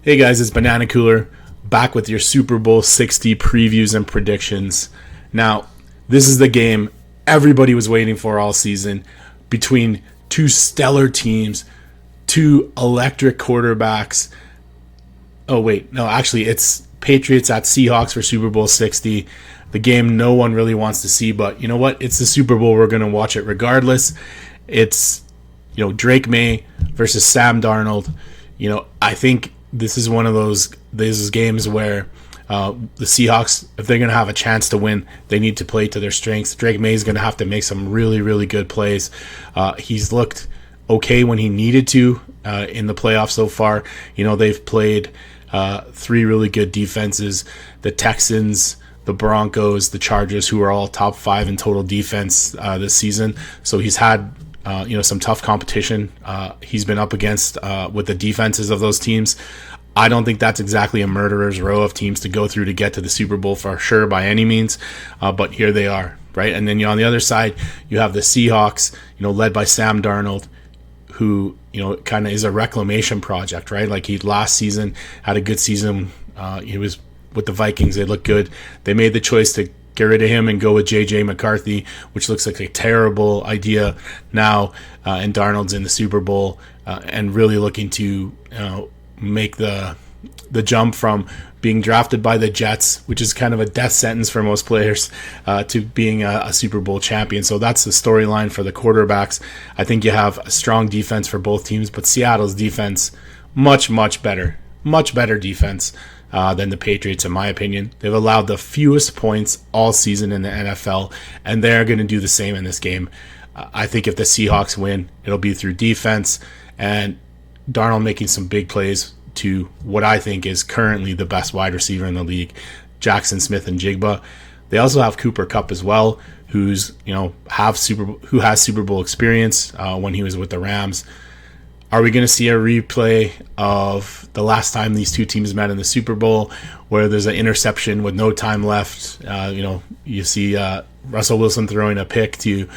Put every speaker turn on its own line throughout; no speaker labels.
Hey guys, it's Banana Cooler back with your Super Bowl 60 previews and predictions. Now, this is the game everybody was waiting for all season between two stellar teams, two electric quarterbacks. Oh wait, no, actually it's Patriots at Seahawks for Super Bowl 60. The game no one really wants to see, but you know what? It's the Super Bowl. We're going to watch it regardless. It's, Drake May versus Sam Darnold. I think this is one of those games where the Seahawks, if they're going to have a chance to win, they need to play to their strengths. Drake May is going to have to make some really, really good plays. He's looked okay when he needed to in the playoffs so far. They've played three really good defenses: the Texans, the Broncos, the Chargers, who are all top 5 in total defense this season. So he's had some tough competition he's been up against with the defenses of those teams. I don't think that's exactly a murderer's row of teams to go through to get to the Super Bowl for sure by any means, but here they are, right? And then on the other side, you have the Seahawks, led by Sam Darnold, who kind of is a reclamation project, right? Like he last season had a good season. He was with the Vikings. They looked good. They made the choice to get rid of him and go with J.J. McCarthy, which looks like a terrible idea now. And Darnold's in the Super Bowl and really looking to make the jump from being drafted by the Jets, which is kind of a death sentence for most players, to being a Super Bowl champion. So that's the storyline for the quarterbacks. I think you have a strong defense for both teams, but Seattle's defense, much better defense than the Patriots, in my opinion. They've allowed the fewest points all season in the NFL, and they're going to do the same in this game. I think if the Seahawks win, it'll be through defense and Darnold making some big plays to what I think is currently the best wide receiver in the league, Jackson Smith and Jigba. They also have Cooper Kupp as well, who has Super Bowl experience when he was with the Rams. Are we going to see a replay of the last time these two teams met in the Super Bowl where there's an interception with no time left? You see Russell Wilson throwing a pick to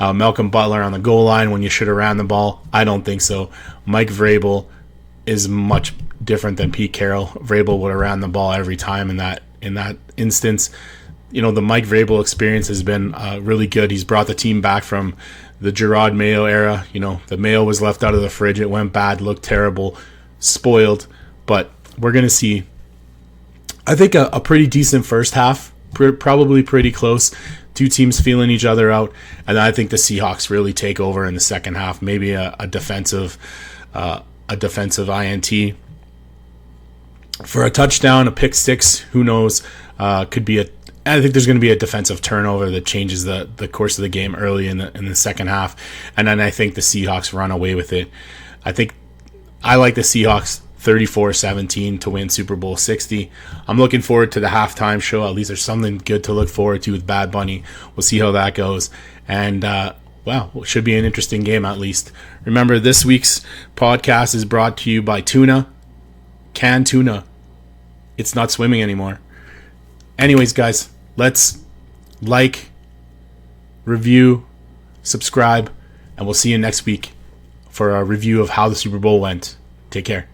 Malcolm Butler on the goal line when you should have ran the ball? I don't think so. Mike Vrabel is much different than Pete Carroll. Vrabel would have ran the ball every time in that instance. The Mike Vrabel experience has been really good. He's brought the team back from the Gerard Mayo era. The Mayo was left out of the fridge. It went bad, looked terrible, spoiled. But we're going to see, I think, a pretty decent first half, probably pretty close. Two teams feeling each other out. And I think the Seahawks really take over in the second half. Maybe a defensive INT for a touchdown, a pick six. Who knows? Could be I think there's going to be a defensive turnover that changes the course of the game early in the second half, and then I think the Seahawks run away with it. I like the Seahawks 34-17 to win Super Bowl 60. I'm looking forward to the halftime show. At least there's something good to look forward to with Bad Bunny. We'll see how that goes, and it should be an interesting game at least. Remember, this week's podcast is brought to you by tuna, canned tuna. It's not swimming anymore. Anyways, guys, let's like, review, subscribe, and we'll see you next week for a review of how the Super Bowl went. Take care.